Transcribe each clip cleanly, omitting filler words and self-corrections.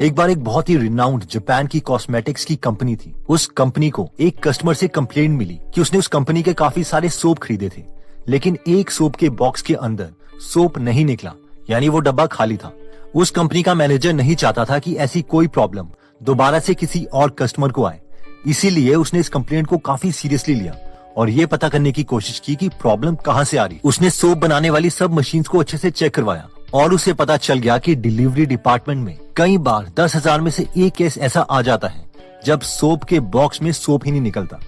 एक बार एक बहुत ही रिनाउंड जापान की कॉस्मेटिक्स की कंपनी थी। उस कंपनी को एक कस्टमर से कंप्लेंट मिली कि उसने उस कंपनी के काफी सारे सोप खरीदे थे, लेकिन एक सोप के बॉक्स के अंदर सोप नहीं निकला, यानी वो डब्बा खाली था। उस कंपनी का मैनेजर नहीं चाहता था कि ऐसी कोई प्रॉब्लम दोबारा से किसी और कस्टमर को आए, इसीलिए उसने इस कंप्लेंट को काफी सीरियसली लिया और ये पता करने की कोशिश की कि प्रॉब्लम कहाँ से आ रही। उसने सोप बनाने वाली सब मशीन्स को अच्छे से चेक करवाया और उसे पता चल गया कि डिलीवरी डिपार्टमेंट में कई बार 10,000 में से एक केस ऐसा आ जाता है जब सोप के बॉक्स में सोप ही नहीं निकलता।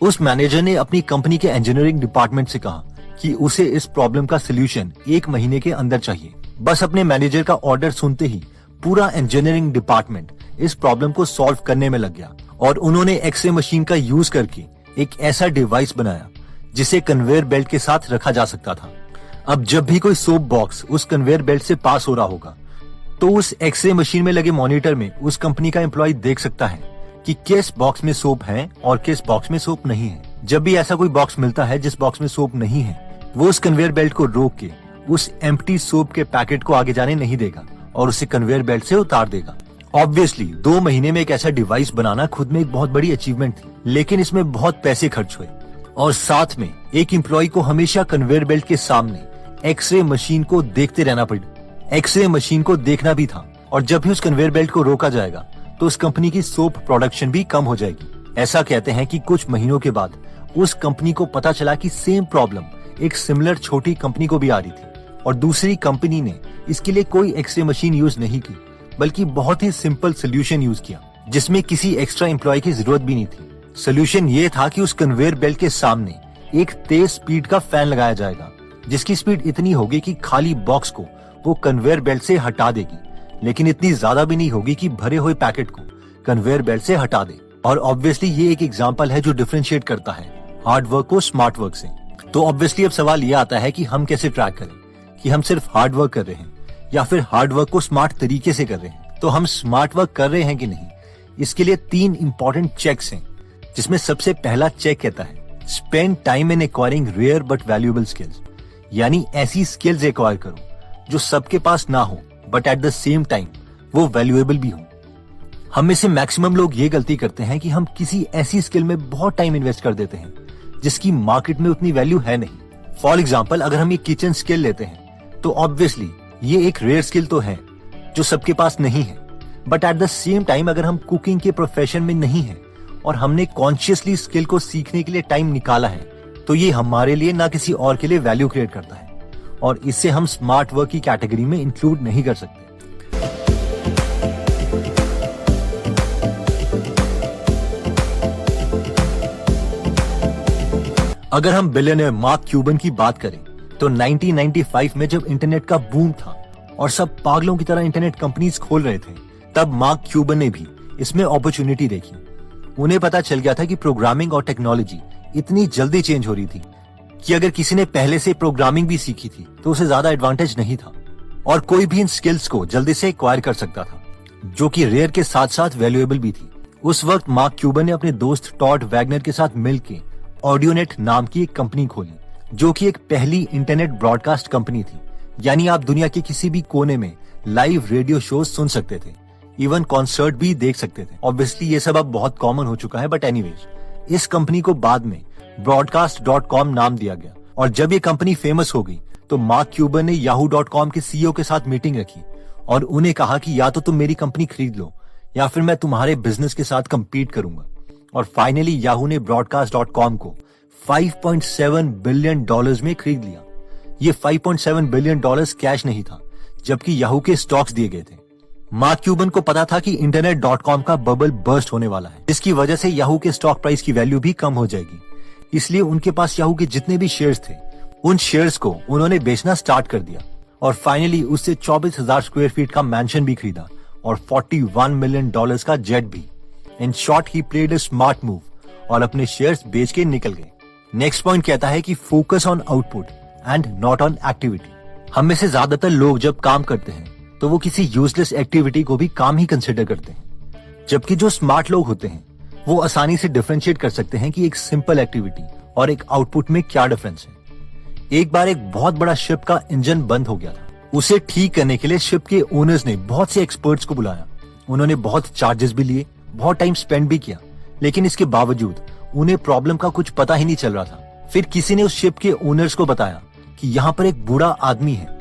उस मैनेजर ने अपनी कंपनी के इंजीनियरिंग डिपार्टमेंट से कहा कि उसे इस प्रॉब्लम का सलूशन 1 महीने के अंदर चाहिए। बस अपने मैनेजर का ऑर्डर सुनते ही पूरा इंजीनियरिंग डिपार्टमेंट इस प्रॉब्लम को सॉल्व करने में लग गया और उन्होंने एक्सरे मशीन का यूज करके एक ऐसा डिवाइस बनाया जिसे कन्वेयर बेल्ट के साथ रखा जा सकता था। अब जब भी कोई सोप बॉक्स उस कन्वेयर बेल्ट से पास हो रहा होगा तो उस एक्सरे मशीन में लगे मॉनिटर में उस कंपनी का एम्प्लॉय देख सकता है कि किस बॉक्स में सोप है और किस बॉक्स में सोप नहीं है। जब भी ऐसा कोई बॉक्स मिलता है जिस बॉक्स में सोप नहीं है, वो उस कन्वेयर बेल्ट को रोक के उस एम्प्टी सोप के पैकेट को आगे जाने नहीं देगा और उसे कन्वेयर बेल्ट से उतार देगा। ऑब्वियसली 2 महीने में एक ऐसा डिवाइस बनाना खुद में एक बहुत बड़ी अचीवमेंट थी, लेकिन इसमें बहुत पैसे खर्च हुए और साथ में एक एम्प्लॉय को हमेशा कन्वेयर बेल्ट के सामने एक्सरे मशीन को देखते रहना पड़ा। एक्सरे मशीन को देखना भी था और जब भी उस कन्वेयर बेल्ट को रोका जाएगा तो उस कंपनी की सोप प्रोडक्शन भी कम हो जाएगी। ऐसा कहते हैं कि कुछ महीनों के बाद उस कंपनी को पता चला कि सेम प्रॉब्लम एक सिमिलर छोटी कंपनी को भी आ रही थी और दूसरी कंपनी ने इसके लिए कोई एक्सरे मशीन यूज नहीं की, बल्कि बहुत ही सिंपल सोल्यूशन यूज किया जिसमें किसी एक्स्ट्रा एम्प्लॉय की जरूरत भी नहीं थी। सोल्यूशन ये था कि उस कन्वेयर बेल्ट के सामने एक तेज स्पीड का फैन लगाया जाएगा जिसकी स्पीड इतनी होगी कि खाली बॉक्स को वो कन्वेयर बेल्ट से हटा देगी, लेकिन इतनी ज्यादा भी नहीं होगी कि भरे हुए पैकेट को कन्वेयर बेल्ट से हटा दे। और ऑब्वियसली ये एक एग्जांपल है जो डिफरेंशिएट करता है हार्ड वर्क को स्मार्ट वर्क से। तो ऑब्वियसली अब सवाल ये आता है कि हम कैसे ट्रैक करें कि हम सिर्फ हार्ड वर्क कर रहे हैं या फिर हार्ड वर्क को स्मार्ट तरीके से कर रहे हैं। तो हम स्मार्ट वर्क कर रहे हैं कि नहीं, इसके लिए 3 इंपॉर्टेंट चेक्स हैं, जिसमें सबसे पहला चेक कहता है spend time in acquiring rare but valuable skills, यानी ऐसी स्किल्स एक्वायर करो जो सबके पास ना हो but at the same time वो वैल्यूएबल भी हो। हम में से मैक्सिमम लोग ये गलती करते हैं कि हम किसी ऐसी स्किल में बहुत टाइम इन्वेस्ट कर देते हैं जिसकी मार्केट में उतनी वैल्यू है नहीं। फॉर एग्जाम्पल, अगर हम ये किचन स्किल लेते हैं तो ऑब्वियसली ये एक रेयर स्किल तो है जो सबके पास नहीं है, but at the same time अगर हम कुकिंग के प्रोफेशन में नहीं है और हमने कॉन्शियसली स्किल को सीखने के लिए टाइम निकाला है तो ये हमारे लिए ना किसी और के लिए वैल्यू क्रिएट करता है और इससे हम स्मार्ट वर्क की कैटेगरी में इंक्लूड नहीं कर सकते। अगर हम बिलियनर मार्क क्यूबन की बात करें तो 1995 में जब इंटरनेट का बूम था और सब पागलों की तरह इंटरनेट कंपनीज खोल रहे थे, तब मार्क क्यूबन ने भी इसमें अपॉर्चुनिटी देखी। उन्हें पता चल गया था कि प्रोग्रामिंग और टेक्नोलॉजी इतनी जल्दी चेंज हो रही थी कि अगर किसी ने पहले से प्रोग्रामिंग भी सीखी थी तो उसे ज्यादा एडवांटेज नहीं था और कोई भी इन स्किल्स को जल्दी से एक्वायर कर सकता था, जो कि रेयर के साथ साथ वैल्यूएबल भी थी। उस वक्त मार्क क्यूबन ने अपने दोस्त टॉड वैगनर के साथ मिलकर ऑडियोनेट नाम की एक कंपनी खोली, जो कि एक पहली इंटरनेट ब्रॉडकास्ट कंपनी थी, यानी आप दुनिया के किसी भी कोने में लाइव रेडियो शो सुन सकते थे, इवन कॉन्सर्ट भी देख सकते थे। ऑब्वियसली ये सब अब बहुत कॉमन हो चुका है, बट एनीवेज इस कंपनी को बाद में broadcast.com नाम दिया गया और जब ये कंपनी फेमस हो गई तो मार्क क्यूबन ने yahoo.com के सीईओ के साथ मीटिंग रखी और उन्हें कहा कि या तो तुम मेरी कंपनी खरीद लो या फिर मैं तुम्हारे बिजनेस के साथ कम्पीट करूंगा। और फाइनली याहू ने broadcast.com को $5.7 बिलियन में खरीद लिया। ये $5.7 बिलियन कैश नहीं था, जबकि याहू के स्टॉक्स दिए गए थे। मार्क क्यूबन को पता था कि इंटरनेट.com का बबल बर्स्ट होने वाला है, जिसकी वजह से याहू के स्टॉक प्राइस की वैल्यू भी कम हो जाएगी। इसलिए उनके पास याहू के जितने भी शेयर्स थे उन शेयर्स को उन्होंने बेचना स्टार्ट कर दिया और फाइनली उससे 24,000 स्क्वायर फीट का मैंशन भी खरीदा और $41 मिलियन का जेट भी। In short he played a smart move और अपने शेयर्स बेच के निकल गए। नेक्स्ट पॉइंट कहता है कि focus on output and not on activity. हम में से ज्यादातर लोग जब काम करते हैं तो वो किसी यूजलेस एक्टिविटी को भी काम ही कंसिडर करते हैं, जबकि जो स्मार्ट लोग होते हैं वो आसानी से डिफरेंशिएट कर सकते हैं कि एक सिंपल एक्टिविटी और एक आउटपुट में क्या डिफरेंस है। एक बार एक बहुत बड़ा शिप का इंजन बंद हो गया था। उसे ठीक करने के लिए शिप के ओनर्स ने बहुत से एक्सपर्ट्स को बुलाया। उन्होंने बहुत चार्जेस भी लिए, बहुत टाइम स्पेंड भी किया, लेकिन इसके बावजूद उन्हें प्रॉब्लम का कुछ पता ही नहीं चल रहा था। फिर किसी ने उस शिप के ओनर्स को बताया कि यहाँ पर एक बूढ़ा आदमी है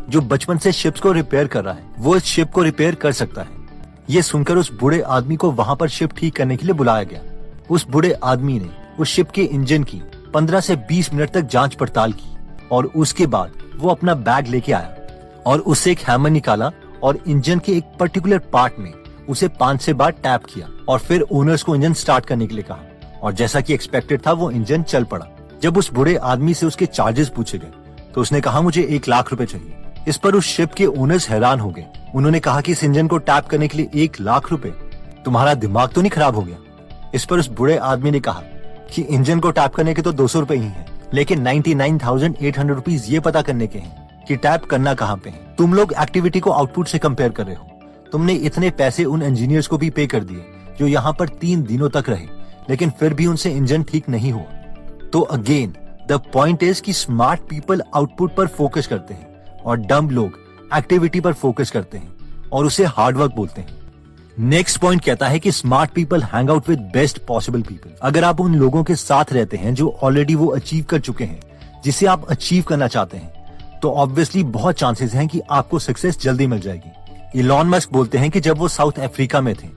जो बचपन से शिप्स को रिपेयर कर रहा है, वो इस शिप को रिपेयर कर सकता है। ये सुनकर उस बूढ़े आदमी को वहाँ पर शिप ठीक करने के लिए बुलाया गया। उस बूढ़े आदमी ने उस शिप के इंजन की 15 से 20 मिनट तक जांच पड़ताल की और उसके बाद वो अपना बैग लेके आया और उससे एक हैमर निकाला और इंजन के एक पर्टिकुलर पार्ट में उसे 5-6 बार टैप किया और फिर ओनर्स को इंजन स्टार्ट करने के लिए कहा और जैसा कि एक्सपेक्टेड था वो इंजन चल पड़ा। जब उस बूढ़े आदमी से उसके चार्जेस पूछे गए तो उसने कहा मुझे 1 लाख रुपए चाहिए। इस पर उस शिप के ओनर्स हैरान हो गए। उन्होंने कहा कि इस इंजन को टैप करने के लिए 1 लाख रुपए, तुम्हारा दिमाग तो नहीं खराब हो गया? इस पर उस बूढ़े आदमी ने कहा कि इंजन को टैप करने के तो 200 रुपए ही हैं, लेकिन 99,800 रुपीज ये पता करने के हैं कि टैप करना कहाँ पे है। तुम लोग एक्टिविटी को आउटपुट से कंपेयर कर रहे हो। तुमने इतने पैसे उन इंजीनियर्स को भी पे कर दिए जो यहाँ पर 3 दिनों तक रहे, लेकिन फिर भी उनसे इंजन ठीक नहीं हुआ। तो अगेन द पॉइंट इज कि स्मार्ट पीपल आउटपुट पर फोकस करते हैं और डम्ब लोग एक्टिविटी पर फोकस करते हैं और उसे हार्डवर्क बोलते हैं। नेक्स्ट पॉइंट कहता है कि smart people hang out with best possible people. अगर आप उन लोगों के साथ रहते हैं जो ऑलरेडी वो अचीव कर चुके हैं जिसे आप अचीव करना चाहते हैं, तो ऑब्वियसली बहुत चांसेस हैं कि आपको सक्सेस जल्दी मिल जाएगी। इलॉन मस्क बोलते हैं कि जब वो साउथ अफ्रीका में थे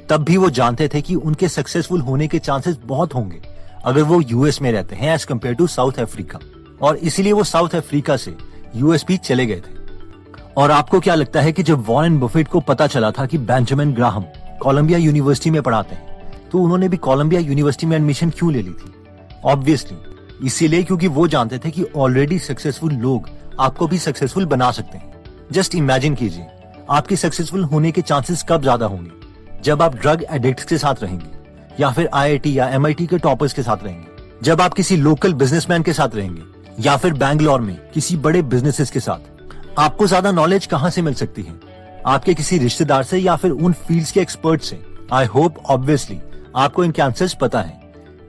तब भी वो जानते थे कि उनके सक्सेसफुल होने के चांसेस बहुत होंगे अगर वो यूएस में रहते हैं as compared to South Africa, और इसीलिए वो साउथ अफ्रीका से यूएस भी चले गए थे। और आपको क्या लगता है कि जब वॉरेन बफेट को पता चला था कि बेंजामिन ग्राहम कोलंबिया यूनिवर्सिटी में पढ़ाते हैं, तो उन्होंने भी कोलंबिया यूनिवर्सिटी में एडमिशन क्यों ले ली थी? ऑब्वियसली इसीलिए क्योंकि वो जानते थे कि ऑलरेडी सक्सेसफुल लोग आपको भी सक्सेसफुल बना सकते हैं। जस्ट इमेजिन कीजिए आपके सक्सेसफुल होने के चांसेस कब ज्यादा होंगे, जब आप ड्रग एडिक्ट्स के साथ रहेंगे या फिर आईआईटी या एमआईटी के टॉपर्स के साथ रहेंगे, जब आप किसी लोकल बिजनेसमैन के साथ रहेंगे या फिर बैंगलोर में किसी बड़े बिजनेसेस के साथ। आपको ज्यादा नॉलेज कहाँ से मिल सकती है? आपके किसी रिश्तेदार से या फिर उन फील्ड्स के एक्सपर्ट से। आई होप ऑब्वियसली आपको इनके आंसर्स पता है,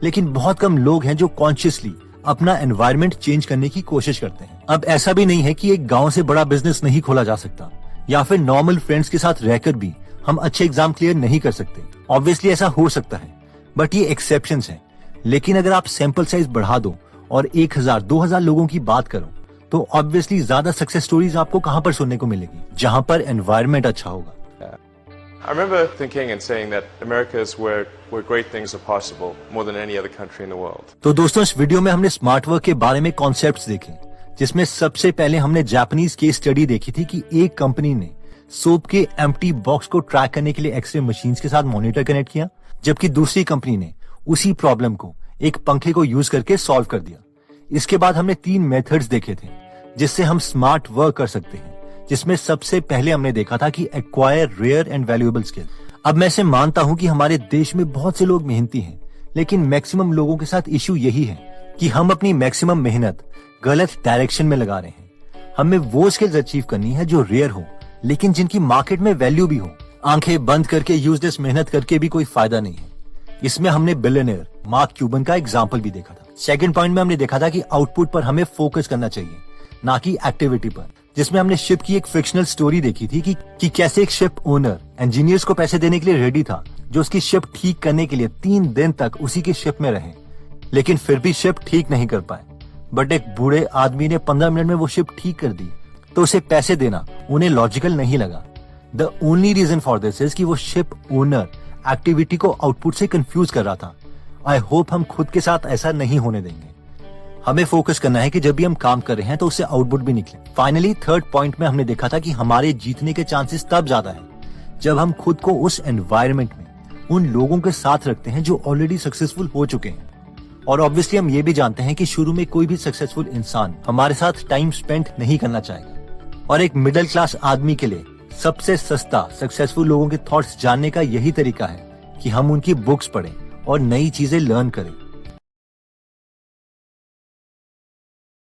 लेकिन बहुत कम लोग हैं जो कॉन्शियसली अपना एनवायरनमेंट चेंज करने की कोशिश करते हैं। अब ऐसा भी नहीं है कि एक गांव से बड़ा बिजनेस नहीं खोला जा सकता या फिर नॉर्मल फ्रेंड्स के साथ रहकर भी हम अच्छे एग्जाम क्लियर नहीं कर सकते। ऑब्वियसली ऐसा हो सकता है, बट ये एक्सेप्शंस हैं। लेकिन अगर आप सैंपल साइज बढ़ा दो और 1000-2000 लोगों की बात करो तो ऑब्वियसली ज्यादा सक्सेस स्टोरीज आपको कहां पर सुनने को मिलेगी? जहां पर एनवायरनमेंट अच्छा होगा। I remember thinking and saying that America is where great things are possible more than any other country in the world. तो दोस्तों इस वीडियो में हमने स्मार्ट वर्क के बारे में कॉन्सेप्ट्स देखे, जिसमें सबसे पहले हमने जापानीज केस स्टडी देखी थी कि एक कंपनी ने सोप के एम्प्टी बॉक्स को ट्रैक करने के लिए एक्सरे मशीन्स के साथ मॉनिटर कनेक्ट किया, जबकि दूसरी कंपनी ने उसी प्रॉब्लम को एक पंखे को यूज करके सॉल्व कर दिया। इसके बाद हमने 3 मेथड्स देखे थे जिससे हम स्मार्ट वर्क कर सकते हैं, जिसमें सबसे पहले हमने देखा था कि acquire rare and valuable skill. अब मैं इसे मानता हूं कि हमारे देश में बहुत से लोग मेहनती हैं, लेकिन मैक्सिमम लोगों के साथ इश्यू यही है कि हम अपनी मैक्सिमम मेहनत गलत डायरेक्शन में लगा रहे हैं। हमें वो स्किल्स अचीव करनी है जो रेयर हो, लेकिन जिनकी मार्केट में वैल्यू भी हो। आंखें बंद करके यूजलेस मेहनत करके भी कोई फायदा नहीं है। इसमें हमने बिलियनियर मार्क क्यूबन का एग्जाम्पल भी देखा था। सेकंड पॉइंट में हमने देखा था कि आउटपुट पर हमें फोकस करना चाहिए, ना कि एक्टिविटी पर, जिसमें हमने शिप की एक फिक्शनल स्टोरी देखी थी कि कैसे एक शिप ओनर इंजीनियर्स को पैसे देने के लिए रेडी था जो उसकी शिप ठीक करने के लिए 3 दिन तक उसी की शिप में रहे, लेकिन फिर भी शिप ठीक नहीं कर पाए। बट एक बूढ़े आदमी ने 15 मिनट में वो शिप ठीक कर दी, तो उसे पैसे देना उन्हें लॉजिकल नहीं लगा। The only reason for this is कि वो शिप ओनर एक्टिविटी को आउटपुट से कंफ्यूज कर रहा था। आई होप हम खुद के साथ ऐसा नहीं होने देंगे। हमें फोकस करना है कि जब भी हम काम कर रहे हैं तो उससे आउटपुट भी निकले। फाइनली थर्ड पॉइंट में हमने देखा था कि हमारे जीतने के चांसेस तब ज्यादा है जब हम खुद को उस एनवायरनमेंट में उन लोगों के साथ रखते हैं जो ऑलरेडी सक्सेसफुल हो चुके हैं। और ऑब्वियसली हम ये भी जानते हैं कि शुरू में कोई भी सक्सेसफुल इंसान हमारे साथ टाइम स्पेंड नहीं करना चाहेगा। और एक मिडिल क्लास आदमी के लिए सबसे सस्ता सक्सेसफुल लोगों के थॉट्स जानने का यही तरीका है कि हम उनकी बुक्स पढ़ें और नई चीजें लर्न करें।